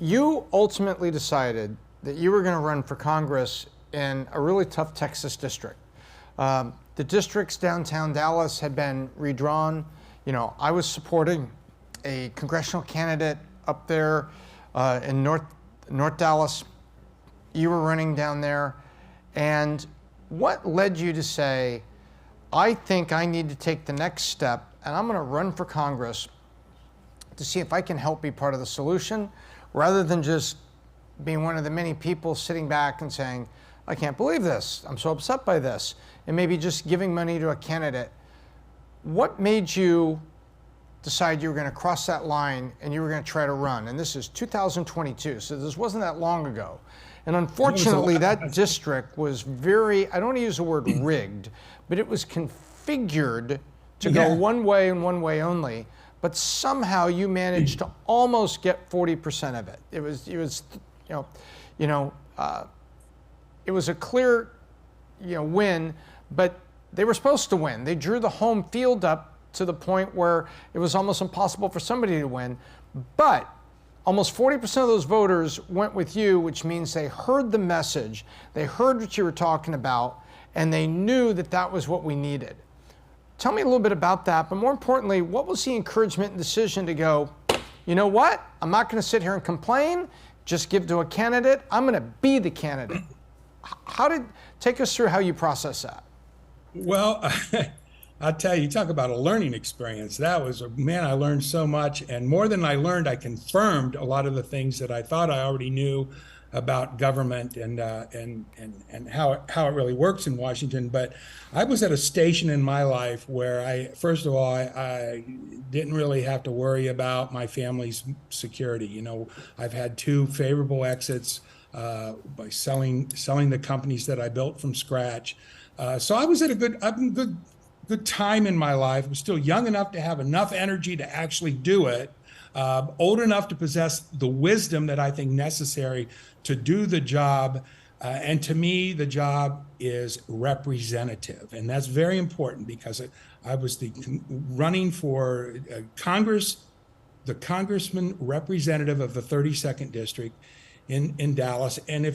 You ultimately decided that you were going to run for Congress in a really tough Texas district. The districts downtown Dallas had been redrawn. You know, I was supporting a congressional candidate up there in North Dallas. You were running down there. And what led you to say, I think I need to take the next step and I'm going to run for Congress to see if I can help be part of the solution, rather than just being one of the many people sitting back and saying, I can't believe this, I'm so upset by this, and maybe just giving money to a candidate? What made you decide you were going to cross that line and you were going to try to run? And this is 2022, so this wasn't that long ago. And unfortunately, that district was very, I don't want to use the word rigged, but it was configured to go one way and one way only. But somehow you managed to almost get 40% of it. It was, it was a clear, win, but they were supposed to win. They drew the home field up to the point where it was almost impossible for somebody to win. But almost 40% of those voters went with you, which means they heard the message, they heard what you were talking about, and they knew that that was what we needed. Tell me a little bit about that, but more importantly, what was the encouragement and decision to go, you know what, I'm not going to sit here and complain, just give to a candidate, I'm going to be the candidate. Take us through how you process that. Well, I'll tell you, talk about a learning experience. That was, man, I learned so much, and more than I learned, I confirmed a lot of the things that I thought I already knew about government and how it really works in Washington. But I was at a station in my life where first of all, I didn't really have to worry about my family's security. You know, I've had two favorable exits by selling the companies that I built from scratch. So I was at a good time in my life. I was still young enough to have enough energy to actually do it. Old enough to possess the wisdom that I think necessary to do the job. And to me, the job is representative. And that's very important because I was running for Congress, the congressman representative of the 32nd district in Dallas. And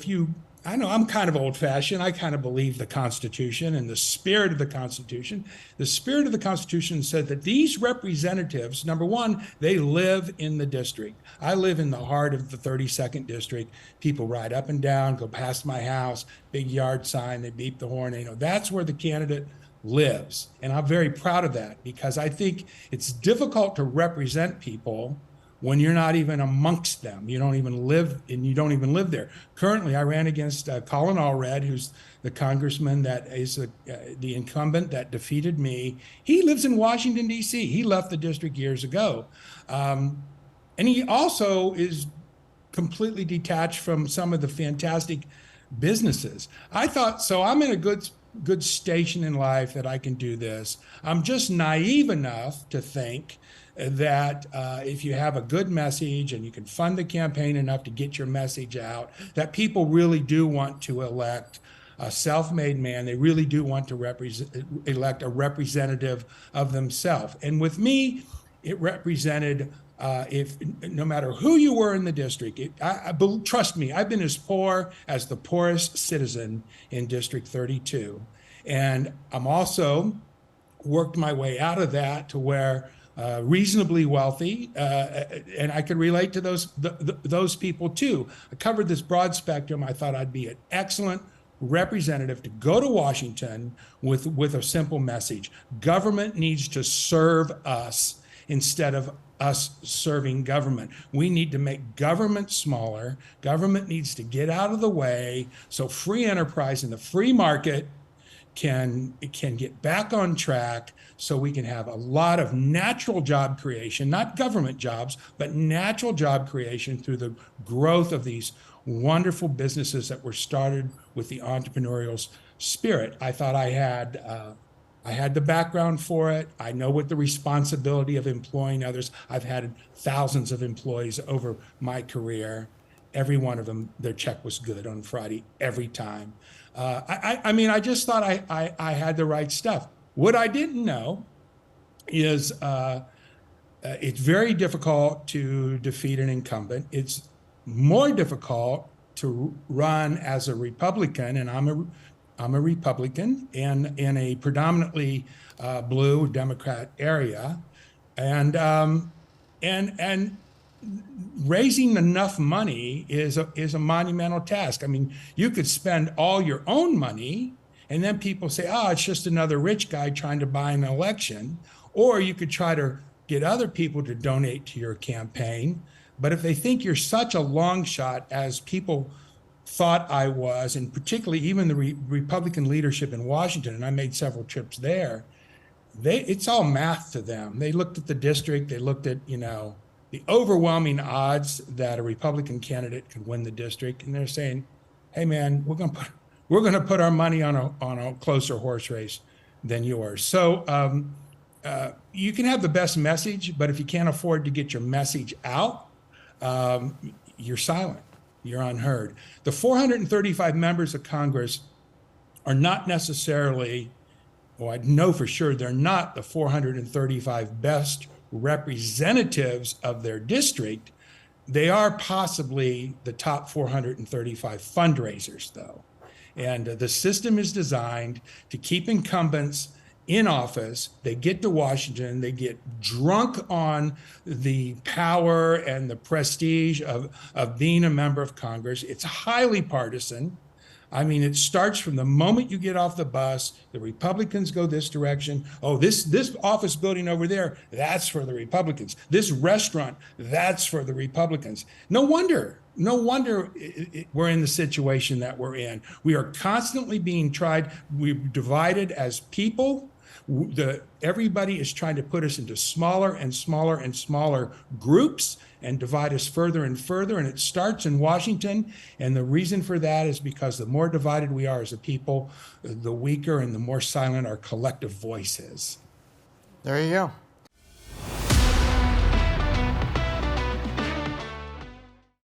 I know I'm kind of old fashioned. I kind of believe the Constitution and the spirit of the Constitution. The spirit of the Constitution said that these representatives, number one, they live in the district. I live in the heart of the 32nd district. People ride up and down, go past my house, big yard sign, they beep the horn. That's where the candidate lives. And I'm very proud of that because I think it's difficult to represent people when you're not even amongst them. You don't even live there. Currently, I ran against Colin Allred, who's the congressman that is the incumbent that defeated me. He lives in Washington, D.C. He left the district years ago. And he also is completely detached from some of the fantastic businesses. I thought, so I'm in a good station in life that I can do this. I'm just naive enough to think that if you have a good message and you can fund the campaign enough to get your message out, that people really do want to elect a self-made man. They really do want to elect a representative of themselves. And with me, it represented no matter who you were in the district, trust me, I've been as poor as the poorest citizen in District 32. And I'm also worked my way out of that to where reasonably wealthy, and I could relate to those people too. I covered this broad spectrum. I thought I'd be an excellent representative to go to Washington with a simple message. Government needs to serve us instead of us serving government. We need to make government smaller. Government needs to get out of the way so free enterprise in the free market can get back on track so we can have a lot of natural job creation, not government jobs, but natural job creation through the growth of these wonderful businesses that were started with the entrepreneurial spirit. I thought I had the background for it. I know what the responsibility of employing others. I've had thousands of employees over my career. Every one of them, their check was good on Friday, every time. I just thought I had the right stuff. What I didn't know is it's very difficult to defeat an incumbent. It's more difficult to run as a Republican, and I'm a Republican in a predominantly blue Democrat area, and raising enough money is a monumental task. I mean, you could spend all your own money, and then people say, "Oh, it's just another rich guy trying to buy an election," or you could try to get other people to donate to your campaign. But if they think you're such a long shot, as people thought I was, and particularly even the Republican leadership in Washington, and I made several trips there, it's all math to them. They looked at the district, they looked at, the overwhelming odds that a Republican candidate could win the district, and they're saying, "Hey man, we're going to put our money on a closer horse race than yours." So you can have the best message, but if you can't afford to get your message out, you're silent. You're unheard. The 435 members of Congress are not necessarily, well, I know for sure they're not the 435 best representatives of their district. They are possibly the top 435 fundraisers, though. And the system is designed to keep incumbents in office. They get to Washington, they get drunk on the power and the prestige of being a member of Congress. It's highly partisan. I mean, it starts from the moment you get off the bus. The Republicans go this direction. Oh, this office building over there, that's for the Republicans. This restaurant, that's for the Republicans. No wonder we're in the situation that we're in. We are constantly being tried. We're divided as people. Everybody is trying to put us into smaller and smaller and smaller groups and divide us further and further. And it starts in Washington. And the reason for that is because the more divided we are as a people, the weaker and the more silent our collective voice is. There you go.